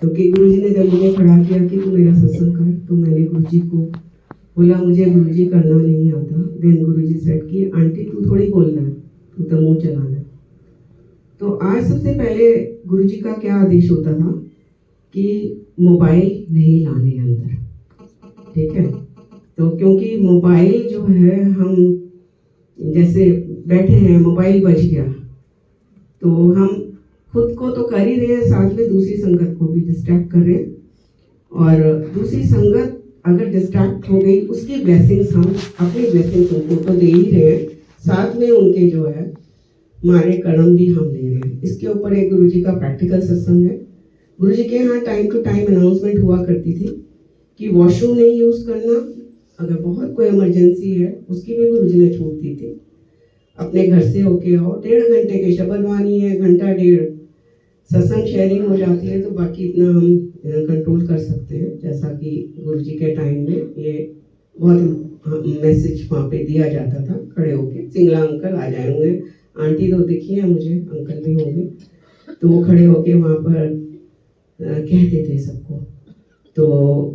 क्योंकि गुरुजी ने जब मुझे खड़ा किया कि तू मेरा सत्संग कर, तो मैंने गुरुजी को बोला मुझे गुरुजी करना नहीं आता। देन गुरुजी सेड कि आंटी तू थोड़ी बोलना है, तू तो मुंह चलाना है। तो आज सबसे पहले गुरुजी का क्या आदेश होता था कि मोबाइल नहीं लाने अंदर, ठीक है। तो क्योंकि मोबाइल जो है, हम जैसे बैठे हैं, मोबाइल बज गया तो हम खुद को तो कर ही रहे हैं, साथ में दूसरी संगत को भी डिस्ट्रैक्ट कर रहे हैं। और दूसरी संगत अगर डिस्ट्रैक्ट हो गई, उसकी ब्लेसिंग्स हम अपनी ब्लेसिंग्स उनको तो दे ही रहे हैं, साथ में उनके जो है हमारे कर्म भी हम ले रहे हैं। इसके ऊपर एक गुरुजी का प्रैक्टिकल सत्संग है। गुरुजी के यहाँ टाइम टू टाइम अनाउंसमेंट हुआ करती थी कि वॉशरूम नहीं यूज करना, अगर बहुत कोई इमरजेंसी है उसकी भी गुरुजी ने छूट दी थी। अपने घर से होके आओ, 1.5 घंटे की शब्द वाणी है, घंटा 1.5 सत्संग शेयरिंग हो जाती है, तो बाकी इतना हम कंट्रोल कर सकते हैं। जैसा कि गुरुजी के टाइम में ये बहुत मैसेज वहाँ पे दिया जाता था, खड़े होके सिंगला अंकल आ जाए होंगे, आंटी तो दिखी है मुझे, अंकल भी होंगे, तो वो खड़े होके वहाँ पर कहते थे सबको। तो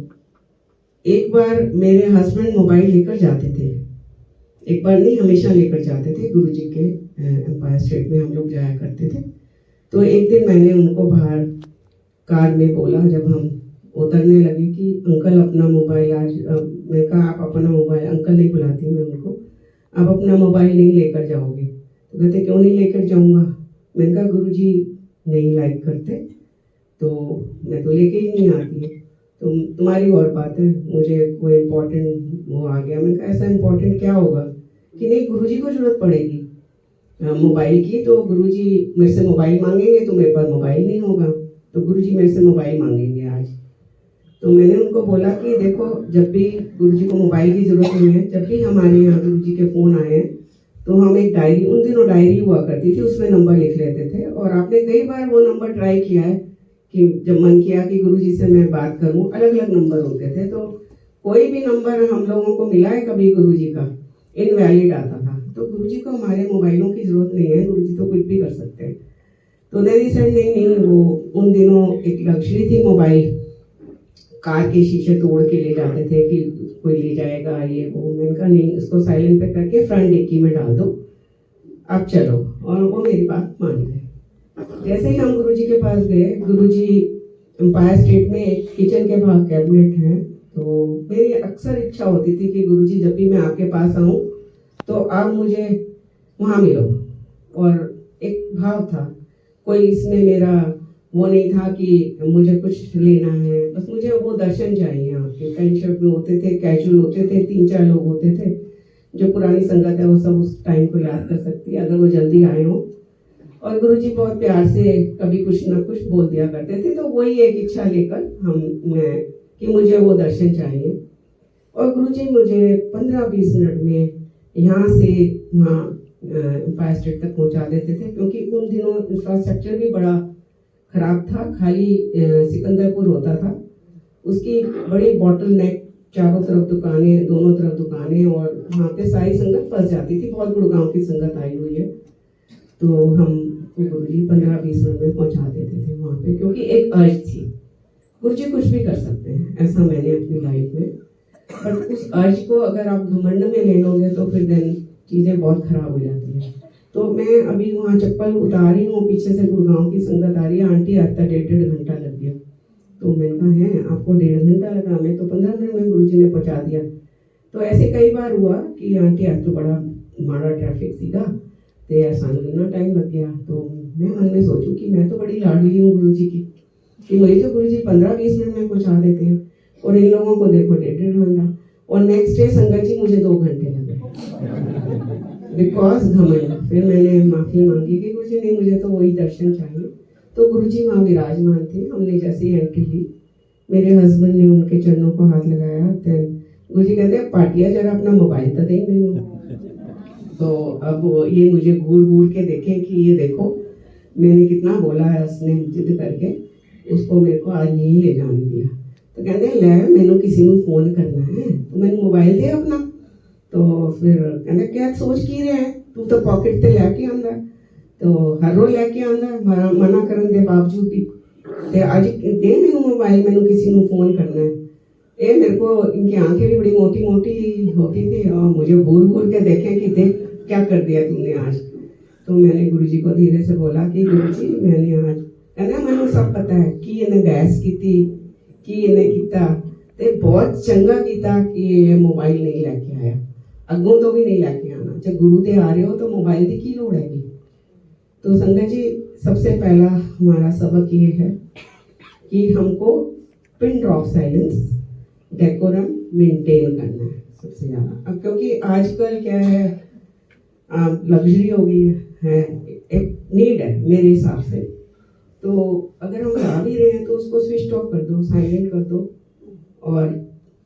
एक बार मेरे हस्बैंड मोबाइल लेकर जाते थे, एक बार नहीं हमेशा लेकर जाते थे, गुरुजी के एम्पायर स्टेट में हम लोग जाया करते थे। तो एक दिन मैंने उनको बाहर कार में बोला, जब हम उतरने लगे, कि अंकल अपना मोबाइल आज, मैं कहा आप अपना मोबाइल, अंकल नहीं बुलाती मैं उनको, आप अपना मोबाइल नहीं लेकर जाओगे। तो कहते क्यों नहीं लेकर जाऊँगा। मैंने कहा गुरुजी नहीं लाइक करते तो मैं तो लेके ही नहीं आती, तुम्हारी और बात है, मुझे कोई इम्पोर्टेंट वो आ गया। मैंने कहा ऐसा इम्पोर्टेंट क्या होगा कि नहीं गुरुजी को जरूरत पड़ेगी मोबाइल की, तो गुरुजी मेरे से मोबाइल मांगेंगे, तो मेरे पास मोबाइल नहीं होगा, तो गुरुजी मेरे से मोबाइल मांगेंगे आज। तो मैंने उनको बोला कि देखो, जब भी गुरुजी को मोबाइल की जरूरत नहीं है, जब भी हमारे यहाँ गुरुजी के फोन आए हैं, तो हम एक डायरी, उन दिनों डायरी हुआ करती थी, उसमें नंबर लिख लेते थे। और आपने कई बार वो नंबर ट्राई किया है कि जब मन किया कि गुरुजी से मैं बात करूं, अलग अलग नंबर होते थे, तो कोई भी नंबर हम लोगों को मिला है कभी गुरुजी का, इनवैलिड आता था। तो गुरुजी को हमारे मोबाइलों की जरूरत नहीं है, गुरुजी तो कुछ भी कर सकते हैं। तो देवी सर नहीं, वो उन दिनों एक लग्जरी थी मोबाइल, कार के शीशे तोड़ के ले जाते थे कि कोई ले जाएगा ये वो। मैंने कहा नहीं, उसको साइलेंट पे करके फ्रंट डिक्की में डाल दो, अब चलो। और वो मेरी बात मान गए। जैसे ही हम गुरुजी के पास गए, गुरुजी एम्पायर स्टेट में एक किचन के बाहर कैबिनेट है, तो मेरी अक्सर इच्छा होती थी कि गुरुजी जब भी मैं आपके पास आऊं तो आप मुझे वहां मिलो। और एक भाव था, कोई इसमें मेरा वो नहीं था कि मुझे कुछ लेना है, बस मुझे वो दर्शन चाहिए। आपके पैंट शर्ट में होते थे, कैजुअल होते थे, 3-4 लोग होते थे, जो पुरानी संगत है वो सब उस टाइम को याद कर सकती है अगर वो जल्दी आए हो। और गुरुजी बहुत प्यार से कभी कुछ ना कुछ बोल दिया करते थे, तो वही एक इच्छा लेकर मैं कि मुझे वो दर्शन चाहिए। और गुरुजी मुझे 15-20 मिनट में यहाँ से वहाँ एम्पायर स्टेट तक पहुँचा देते थे, क्योंकि उन दिनों इंफ्रास्ट्रक्चर भी बड़ा खराब था, खाली सिकंदरपुर होता था, उसकी बड़ी बॉटल नेक, चारों तरफ दुकानें, दोनों तरफ दुकानें, और वहाँ पे सारी संगत फंस जाती थी। बहुत गुड़गांव की संगत आई हुई है, तो हम गुरुजी 15-20 मिनट में पहुंचा देते थे वहाँ पे, क्योंकि एक अर्ज थी, गुरुजी कुछ भी कर सकते हैं, ऐसा मैंने अपनी लाइफ में। बट उस अर्ज को अगर आप घमंड में ले लोगे तो फिर देन चीज़ें बहुत खराब हो जाती हैं। तो मैं अभी वहाँ चप्पल उतार रही हूँ, पीछे से गुड़गांव की संगत आ रही है, आंटी आज तक 1.5 घंटा लग गया। तो मैंने कहा है आपको 1.5 घंटा लगा, मैं तो 15 मिनट में गुरुजी ने पहुँचा दिया। तो ऐसे कई बार हुआ कि आंटी आज तो बड़ा माड़ा ट्रैफिक सीगा, तो ऐसा इतना टाइम लग गया। तो मैं मन में सोचूं कि मैं तो बड़ी लाडली हूँ गुरुजी की, कि मुझे तो गुरुजी 15-20 मिनट में पहुँचा देते हैं, और इन लोगों को देखो 1.5 घंटा। और नेक्स्ट डे संगत जी मुझे 2 घंटे लगे, बिकॉज घमंड। फिर मैंने माफी मांगी कि गुरुजी नहीं, मुझे तो वही दर्शन चाहिए। तो गुरुजी वहाँ विराजमान थे। हमने जैसे ही एंट्री ली, मेरे हस्बैंड ने उनके चरणों को हाथ लगाया। देन गुरुजी कहते हैं पाटिया जरा अपना मोबाइल तो दे मैंने। तो अब ये मुझे घूर घूर के देखें कि ये देखो मैंने कितना बोला है, उसने जिद करके उसको मेरे को आज नहीं ले जाने दिया। तो कहते हैं ले मैंने किसी को फोन करना है, तो मैंने मोबाइल दे अपना। तो फिर कहते क्या सोच की रहे हैं, तू तो पॉकेट से लैके आंदा, तो हर रोज लैके आंदा, मना करने के बावजूद भी। ਤੇ ਅੱਜ ਦੇ ਮੈਨੂੰ मोबाइल मैंने किसी को फ़ोन करना है ये मेरे को इनकी आंखें भी बड़ी मोटी मोटी होती थी और मुझे घूर घूर के देखे कि देख क्या कर दिया तुमने आज। तो मैंने गुरुजी को धीरे से बोला कि गुरुजी मैंने आज कहना मैंने सब पता है कि इन्हें बहस की थी कि इन्हें किया ते बहुत चंगा किया कि ये मोबाइल नहीं लेके आया अगों तो भी नहीं लेके आना जब गुरु दे आ रहे हो तो मोबाइल की लोड़ हैगी। तो संगत जी सबसे पहला हमारा सबक ये है कि हमको pin drop silence decorum maintain करना है सबसे ज़्यादा। अब क्योंकि आजकल क्या है लग्जरी हो गई है एक नीड है मेरे हिसाब से। तो अगर हम गा भी रहे हैं तो उसको स्विच ऑफ कर दो साइलेंट कर दो और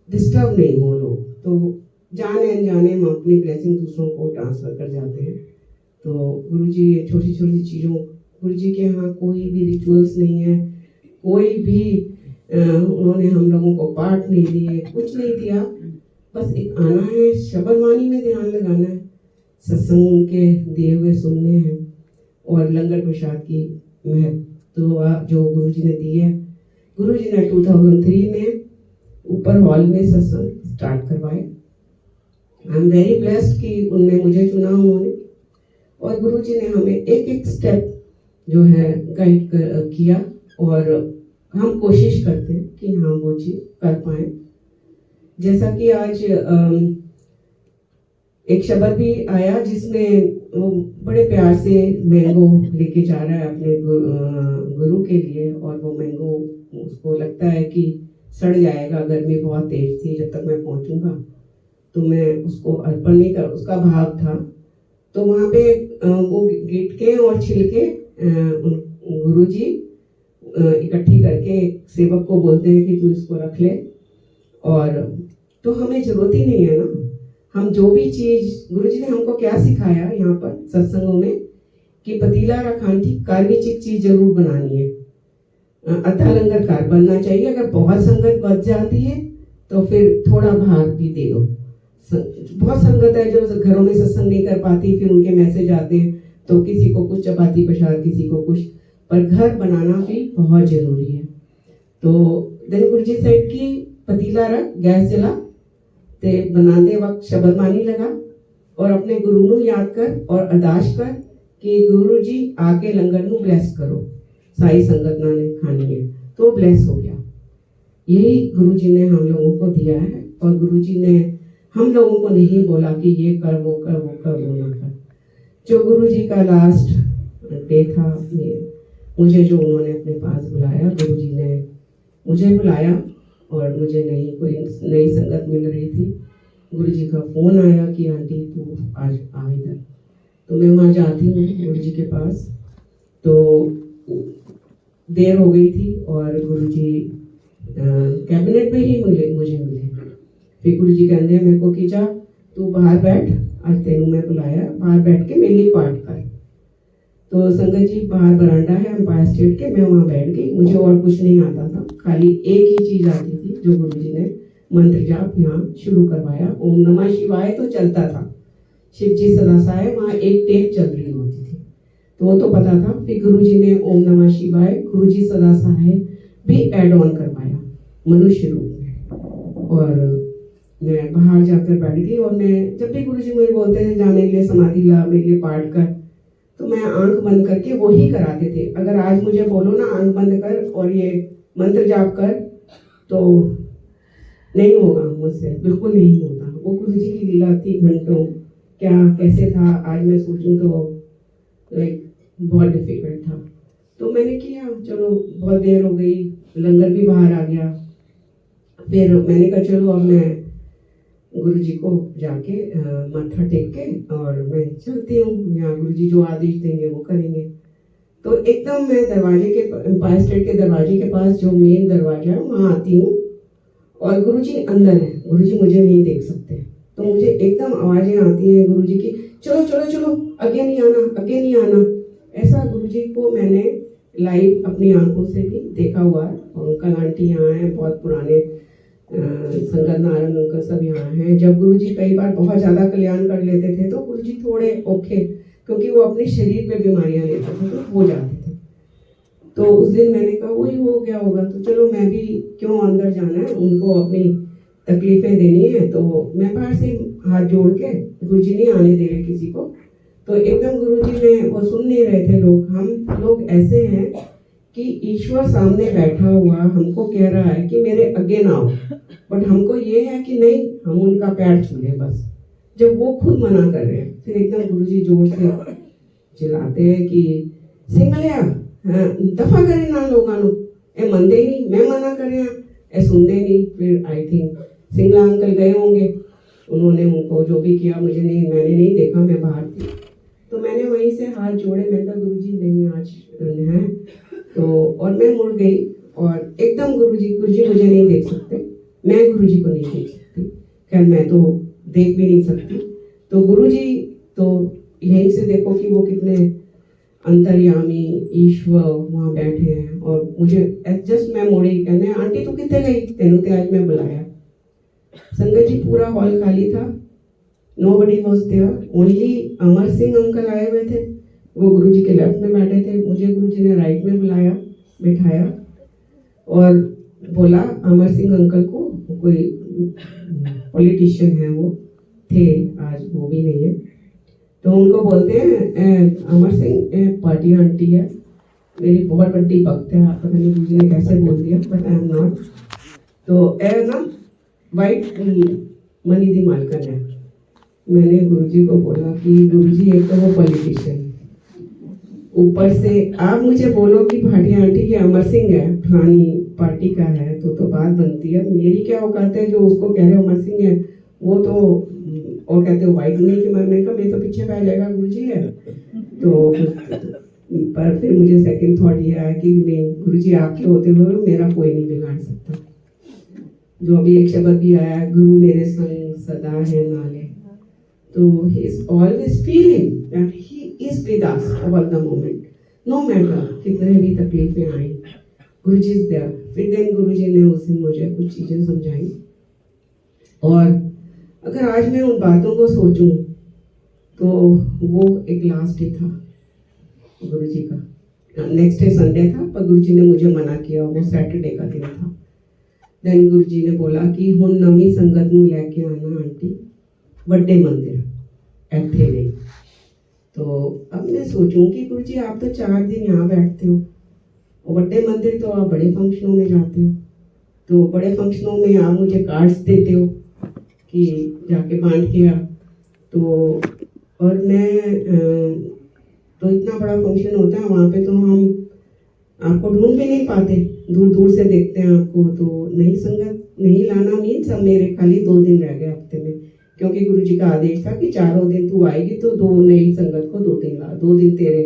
डिस्टर्ब नहीं हो लोग। तो जाने अनजाने हम अपनी ब्लेसिंग दूसरों को ट्रांसफ़र कर जाते हैं। तो गुरुजी ये छोटी छोटी चीज़ों गुरुजी के यहाँ कोई भी रिचुअल्स नहीं है कोई भी उन्होंने हम लोगों को पाठ नहीं दिए कुछ नहीं दिया बस एक आना है शब्द वाणी में ध्यान लगाना है सत्संग उनके दिए हुए सुनने हैं और लंगर प्रसाद की महत्व जो गुरुजी ने दी है। गुरुजी ने 2003 में ऊपर हॉल में सत्संग स्टार्ट करवाए। आई एम वेरी ब्लेस्ड कि उनने मुझे चुना उन्होंने और गुरुजी ने हमें एक एक स्टेप जो है गाइड किया और हम कोशिश करते हैं कि हम वो चीज़ कर पाए। जैसा कि आज एक शब्द भी आया जिसमें वो बड़े प्यार से मैंगो लेके जा रहा है अपने गुरु के लिए और वो मैंगो उसको लगता है कि सड़ जाएगा गर्मी बहुत तेज थी जब तक मैं पहुंचूंगा तो मैं उसको अर्पण नहीं कर उसका भाव था। तो वहाँ पे वो गिटके और छिलके गुरुजी इकट्ठी करके सेवक को बोलते हैं कि तू इसको रख ले। और तो हमें जरूरत ही नहीं है ना हम जो भी चीज़ गुरुजी ने हमको क्या सिखाया यहाँ पर सत्संगों में कि पतीला रखांठी कार्मिक चीज़ जरूर बनानी है अथा लंगर कार बनना चाहिए। अगर बहुत संगत बच जाती है तो फिर थोड़ा भाग भी दे दो। बहुत संगत है जो घरों में सत्संग नहीं कर पाती फिर उनके मैसेज आते हैं तो किसी को कुछ चपाती प्रसाद किसी को कुछ पर घर बनाना भी बहुत जरूरी है। तो दिन गुरुजी साइड की पतीला रख गैस जला ते बनाते वक्त शब्द मानी लगा और अपने गुरु ਨੂੰ याद कर और अरदास कर कि गुरु जी आके लंगर ਨੂੰ ब्लेस करो सारी संगत ने खानी है तो ब्लेस हो गया। यही गुरु जी ने हम लोगों को दिया है और गुरु जी ने हम लोगों को नहीं बोला कि ये कर वो कर वो कर वो ना कर। जो गुरु जी का लास्ट डे था मुझे जो उन्होंने अपने पास बुलाया गुरु जी ने मुझे बुलाया और मुझे कोई नई संगत मिल रही थी। गुरु जी का फ़ोन आया कि आंटी तू आज आ इधर। तो मैं वहाँ जाती हूँ गुरु जी के पास। तो देर हो गई थी और गुरु जी कैबिनेट पे ही मुझे मिले। फिर गुरु जी कहते हैं मेरे को कि जा तू बाहर बैठ आज तेनू मैं बुलाया बाहर बैठ के मेरे लिए पाठ कर। तो संगत जी बाहर बरांडा है एम्पायर स्टेट के मैं वहाँ बैठ गई। मुझे और कुछ नहीं आता था खाली एक ही चीज़ आती थी जो गुरु जी ने मंत्र जाप यहाँ शुरू करवाया। ओम नमः शिवाय तो चलता था शिव जी सदा सहाय वहाँ एक टेप चल रही होती थी तो वो तो पता था। फिर गुरु जी ने ओम नमः शिवाय गुरु जी सदा सहाय भी एड ऑन करवाया मनुष्य रूप में। और मैं बाहर जाकर बैठ गई और मैं जब भी गुरु जी मुझे बोलते थे जा मेरे लिए समाधि ला मेरे लिए पाठ कर तो मैं आंख बंद करके वो ही कराते थे। अगर आज मुझे बोलो ना आंख बंद कर और ये मंत्र जाप कर तो नहीं होगा मुझसे बिल्कुल नहीं होता। वो गुरु जी की लीला थी घंटों क्या कैसे था आज मैं सोचूं तो लाइक बहुत डिफिकल्ट था। तो मैंने किया चलो बहुत देर हो गई लंगर भी बाहर आ गया। फिर मैंने कहा चलो अब मैं गुरु जी को जाके माथा टेक के और मैं चलती हूँ यहाँ गुरु जी जो आदेश देंगे वो करेंगे। तो एकदम मैं दरवाजे के एम्पायर स्टेट के दरवाजे के पास जो मेन दरवाजा है वहाँ आती हूँ और गुरु जी अंदर है गुरु जी मुझे नहीं देख सकते। तो मुझे एकदम आवाज़ें आती हैं गुरु जी की चलो चलो चलो आगे नहीं आना आगे नहीं आना। ऐसा गुरु जी को मैंने लाइव अपनी आंखों से भी देखा हुआ है। और अंकल आंटी यहाँ हैं बहुत पुराने संगत नारायण अंकल सब यहाँ हैं। जब गुरु जी कई बार बहुत ज़्यादा कल्याण कर लेते थे तो गुरु जी थोड़े औखे क्योंकि वो अपने शरीर पे बीमारियाँ लेते थे तो हो जाते थे। तो उस दिन मैंने कहा वही हो गया होगा, तो चलो मैं भी क्यों अंदर जाना है, उनको अपनी तकलीफें देनी है, तो मैं बाहर से हाथ जोड़ के, गुरुजी नहीं आने दे रहे किसी को, तो एकदम गुरुजी ने, वो सुन नहीं रहे थे लोग। हम लोग ऐसे हैं कि ईश्वर सामने बैठा हुआ हमको कह रहा है कि मेरे आगे ना आओ, बट हमको ये है कि नहीं, हम उनका पैर छू लें बस, जब वो खुद मना कर रहे हैं। फिर एकदम गुरुजी जोर से चिल्लाते हैं कि सिंगलिया दफा करे ना लोगों ए मनते ही नहीं, मैं मना कर रहे हैं ए सुनते नहीं। फिर आई थिंक सिंगला अंकल गए होंगे, उन्होंने उनको जो भी किया, मुझे नहीं, मैंने नहीं देखा, मैं बाहर थी, तो मैंने वहीं से हाथ जोड़े, मैंने कहा गुरुजी नहीं आज है, तो और मैं मुड़ गई और एकदम गुरुजी मुझे नहीं देख सकते, मैं गुरुजी को नहीं देख सकती, खैर मैं तो देख भी नहीं सकती, तो गुरुजी तो यहीं से देखो कि वो कितने अंतर्यामी ईश्वर वहाँ बैठे हैं। और मुझे जस्ट मैं मुड़ी, कहने आंटी तू कितने गई, तेनू ते आज मैं बुलाया। संगत जी पूरा हॉल खाली था, nobody was there, only Amar Singh uncle आए हुए थे, वो गुरुजी के लेफ्ट में बैठे थे, मुझे गुरुजी ने राइट में बुलाया, बिठाया और बोला अमर सिंह अंकल को, कोई पॉलिटिशियन है वो थे, आज वो भी नहीं है, तो उनको बोलते हैं अमर सिंह पार्टी आंटी है, मेरी बहुत बड़ी भक्त है, आप पता नहीं गुरुजी ने कैसे बोल दिया, बट आई एम नॉट, तो ना वाइट मनी दी मालकन है। मैंने गुरुजी को बोला कि गुरुजी एक तो वो पॉलिटिशियन, ऊपर से आप मुझे बोलो कि भाटिया आंटी ये अमर सिंह है, फलानी पार्टी का है, तो बात बनती है, मेरी क्या औकात है जो उसको कह रहे हो अमर सिंह है, वो तो और कहते हो वाइट मनी की, मरने का मैं तो पीछे पै जाएगा गुरुजी है, तो पर फिर मुझे सेकंड थॉट ये आया कि नहीं गुरुजी आपके होते हुए मेरा कोई नहीं बिगाड़ सकता। जो अभी एक शब्द भी आया, गुरु मेरे संग सदा है नाले, तो he is always feeling that he is with us all the moment, no matter कितने भी तकलीफें आई, गुरुजी is there। फिर दिन गुरुजी ने उस दिन मुझे कुछ चीजें समझाई, और अगर आज मैं उन बातों को सोचूं तो वो एक लास्ट डे था गुरुजी का, नेक्स्ट डे संडे था, पर गुरुजी ने मुझे मना किया, वो सैटरडे का दिन था। देन गुरुजी ने बोला कि हुण नवी संगत नूं लैके आना आंटी बड़े मंदिर ऐथे नहीं। तो अब मैं सोचूं कि गुरुजी आप तो 4 दिन यहाँ बैठते हो, और बड़े मंदिर तो आप बड़े फंक्शनों में जाते हो, तो बड़े फंक्शनों में आप मुझे कार्ड्स देते हो कि जाके बांट के आ, तो और मैं तो इतना बड़ा फंक्शन होता है वहाँ पे, तो हम आपको ढूंढ भी नहीं पाते, दूर दूर से देखते हैं आपको, तो नई संगत नहीं लाना मीन्स अब मेरे खाली 2 दिन रह गए हफ्ते में, क्योंकि गुरुजी का आदेश था कि 4 दिन तू आएगी तो 2 नई संगत को 2 दिन ला, 2 दिन तेरे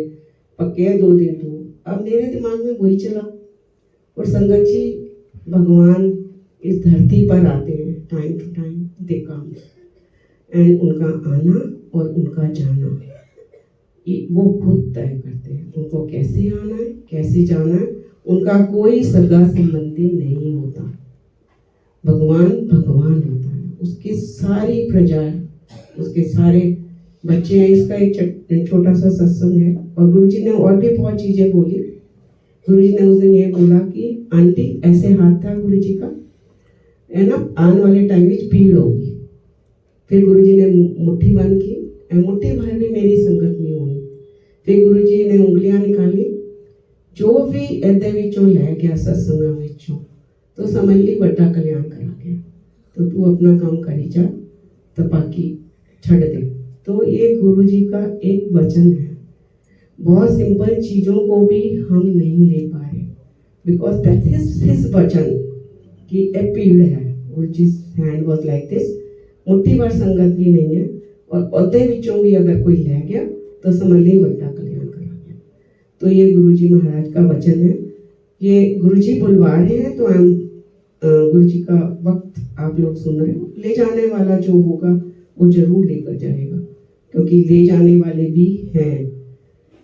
पक्के है, 2 दिन तू। अब मेरे दिमाग में वही चला, और संगत जी भगवान इस धरती पर आते हैं time to time, they come, and उनका आना और उनका जाना वो खुद तय करते हैं, उनको कैसे आना है कैसे जाना है, उनका कोई सगा संबंधी नहीं होता। भगवान भगवान होता है, उसकी सारी प्रजा है, उसके सारे बच्चे हैं। इसका एक छोटा सा सत्संग है, और गुरुजी ने और भी बहुत चीजें बोली। गुरुजी ने उस दिन ये बोला कि आंटी ऐसे हाथ था गुरुजी का, है ना, आने वाले टाइम में भीड़ होगी। फिर गुरुजी ने मुट्ठी बंद की, मुट्ठी भर भी मेरी संगत नहीं होनी। फिर गुरुजी ने उंगलियां निकाली, जो भी ਇਹਦੇ ਵਿੱਚੋਂ ਲੈ ਗਿਆ सत्संगां ਵਿੱਚੋਂ, तो समझ ली बड़ा कल्याण करा गया, तो तू अपना काम करी जा, तो बाकी छड़ दे। तो ये गुरुजी का एक वचन है। बहुत सिंपल चीजों को भी हम नहीं ले पा रहे, बिकॉज दैट इज हिज वचन कि ए पीड़ है। Guruji's hand was like this, मुट्ठी भर संगत भी नहीं है, और ਉਹਦੇ ਵਿੱਚੋਂ भी अगर कोई ले गया तो समझ ली बड़ा कल्याण करा गया। तो ये गुरुजी महाराज का वचन है। ये गुरुजी बुलवा रहे हैं, तो हम गुरुजी का वक्त आप लोग सुन रहे हो। ले जाने वाला जो होगा वो जरूर लेकर जाएगा, क्योंकि ले जाने वाले भी हैं,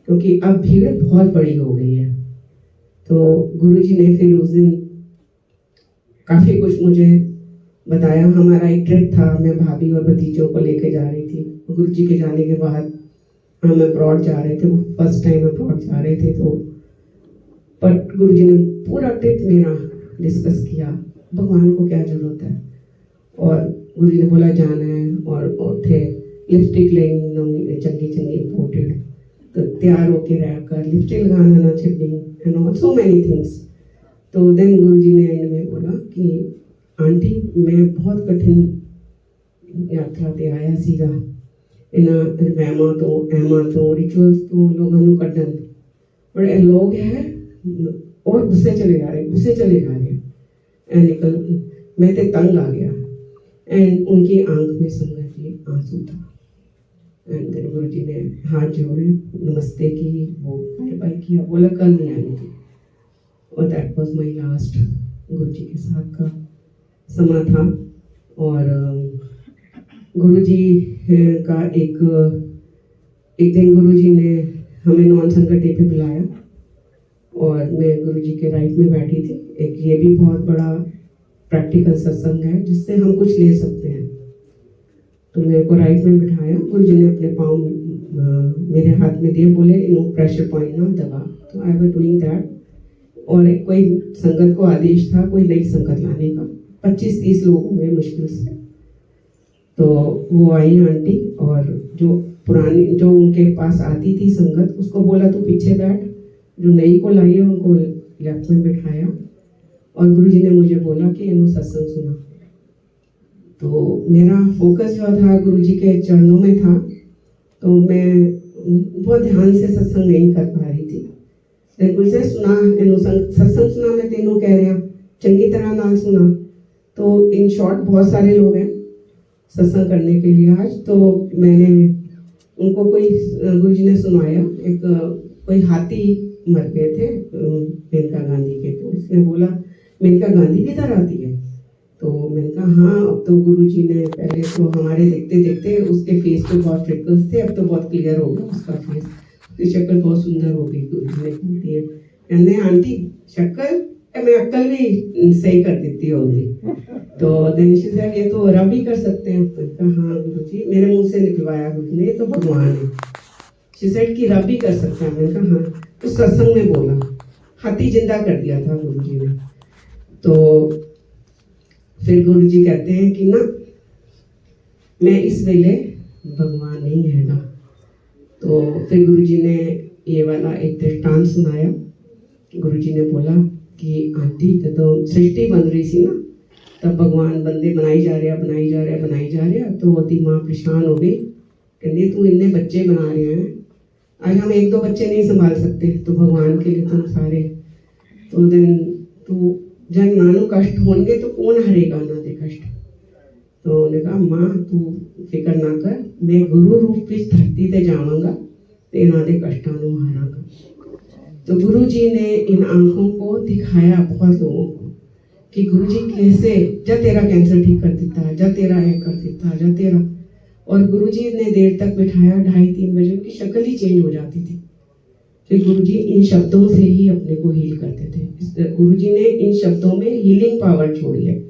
क्योंकि अब भीड़ बहुत बड़ी हो गई है। तो गुरुजी ने फिर उस दिन काफी कुछ मुझे बताया। हमारा एक ट्रिप था, मैं भाभी और भतीजों को लेके जा रही थी। गुरुजी के जाने के बाद हम अब्रॉड जा रहे थे, वो फर्स्ट टाइम अब्रॉड जा रहे थे। तो बट गुरुजी ने पूरा ट्रिप मेरा डिस्कस किया, भगवान को क्या जरूरत है। और गुरुजी ने बोला जाना है, और थे लिपस्टिक लेनी चंगी चंगी इम्पोर्टेड, तो तैयार होके रह कर लिपस्टिक लगाना ना छिपनी, and all so many things. तो देन गुरुजी ने एंड में बोला कि आंटी मैं बहुत कठिन यात्रा ते आया सीगा, इन्हां वहमां तो अहमां तो रिचुअल्स तो लोगों को कड्डन, पर ये लोग है और गुस्से चले जा रहे एंड निकल मैं ते तंग आ गया। एंड उनकी आंख में संगत जी आंसू था। एंड देन गुरुजी ने हाथ जोड़े, नमस्ते की, वो बाय बाय किया, बोला कल नहीं आएंगे। और दैट वाज माय लास्ट गुरुजी के साथ का समा था। और गुरुजी का एक दिन गुरुजी ने हमें नॉन संकट डे पे बुलाया और मैं गुरुजी के राइट में बैठी थी। एक ये भी बहुत बड़ा प्रैक्टिकल सत्संग है जिससे हम कुछ ले सकते हैं। तो मेरे को राइट में बिठाया, गुरुजी ने अपने पाँव मेरे हाथ में दिए, बोले नो प्रेशर पॉइंट ना दबा। तो आई वाज डूइंग दैट। और कोई संगत को आदेश था कोई नई संगत लाने का, 25-30 लोग होंगे मुश्किल से। तो वो आई आंटी, और जो पुरानी जो उनके पास आती थी संगत, उसको बोला तू पीछे बैठ, जो नई को लाई है उनको लेफ्ट में बिठाया। और गुरुजी ने मुझे बोला कि इन्हों सत्संग सुना। तो मेरा फोकस जो था गुरुजी के चरणों में था, तो मैं बहुत ध्यान से सत्संग नहीं कर पा रही थी। फिर गुरुजी ने सुना, सत्संग सुना, मैं तेनों कह रहा चंगी तरह नाल सुना। तो इन शॉर्ट बहुत सारे लोग हैं सत्संग करने के लिए आज। तो मैंने उनको कोई गुरुजी ने सुनाया, एक कोई हाथी मर गए थे मेनका गांधी के। तो उसने बोला मेनका गांधी भी इधर आती है। तो मैंने कहा हाँ। अब तो गुरुजी ने पहले तो हमारे देखते देखते उसके फेस पे बहुत फ्रिकल्स थे, अब तो बहुत क्लियर हो गया उसका फेस, उसकी शक्ल बहुत सुंदर हो गई। गुरुजी ने कहती है, कहते आंटी शक्ल मैं अक्ल भी सही कर देती होगी। तो देन शी सेड ये तो रब ही कर सकते हैं। मैंने कहा हाँ गुरुजी, मेरे मुंह से निकलवाया गुरुजी ने, ये तो भगवान है। शी सेड कि रब ही कर सकता है। मैंने कहा हाँ। तो सत्संग में बोला, हाथी जिंदा कर दिया था गुरुजी ने। तो फिर गुरुजी कहते हैं कि ना मैं इस वेले भगवान नहीं है ना। तो फिर गुरुजी ने ये वाला एक दृष्टांत सुनाया। गुरुजी ने बोला कि आंटी जब तो सृष्टि बन रही थी ना, तब भगवान बंदे बनाई जा रहे। तो होती माँ परेशान हो गई, कहती तू इतने बच्चे बना रहे हैं, आज हम 1-2 बच्चे नहीं संभाल सकते, तो भगवान के लिए तुम सारे। तो दिन तू जब नानू कष्ट होंगे तो कौन हरेगा ना दे कष्ट। तो उन्होंने कहा माँ तू फिक्र ना कर, मैं गुरु रूप में धरती ते जावांगा ते इन्हां दे कष्टां नूं हारांगा। तो गुरुजी ने इन आंखों को दिखाया बहुत लोगों को कि गुरुजी कैसे जब तेरा कैंसर ठीक कर देता है, जब तेरा ये कर देता है, जब तेरा। और गुरुजी ने देर तक बिठाया, 2:30-3 बजे उनकी शक्ल ही चेंज हो जाती थी। फिर गुरुजी इन शब्दों से ही अपने को हील करते थे। गुरुजी ने इन शब्दों में हीलिंग पावर छोड़ी है।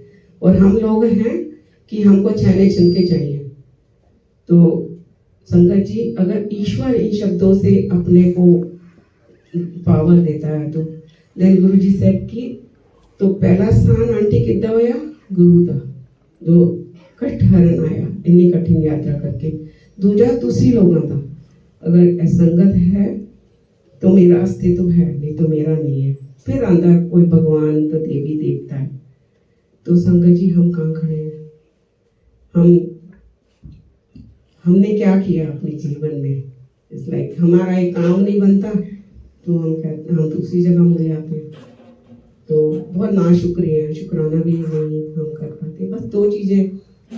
और हम लोग हैं कि हमको छहने छनके चाहिए। तो संगत जी, अगर ईश्वर इन शब्दों से अपने को पावर देता है तो देन गुरुजी सेड कि तो पहला स्थान आंटी कितना होया गुरु का, जो कष्ट हरण आया इतनी कठिन यात्रा करके। दूजा दूसरी लोगों का, अगर संगत है तो मेरा अस्तित्व है, नहीं तो मेरा नहीं है। फिर आंदा कोई भगवान तो देवी देवता है। तो संगत जी हम कहाँ खड़े हैं? हमने क्या किया अपने जीवन में? इट्स लाइक हमारा एक काम नहीं बनता तो हम कहते हम दूसरी जगह मुड़े आते हैं। तो बहुत नाशुक्रिया है, शुक्राना भी नहीं हम कर पाते। बस 2 चीजें,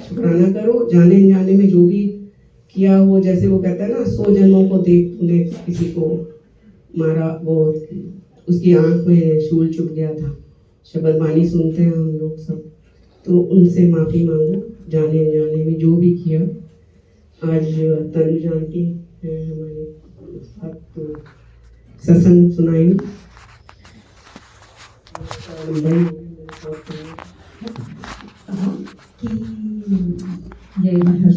शुक्राना करो, जाने अनजाने में जो भी किया हो। जैसे वो कहता है ना 100 जन्मों को देख तूने किसी को मारा, वो उसकी आंख में शूल चुभ गया था। शब्द वाणी सुनते हैं हम लोग सब, तो उनसे माफी मांगो जाने अनजाने में जो भी किया। आज तनुजा आंटी है हमारे साथ, तो सत्संग सुनाएंगे। जय माता।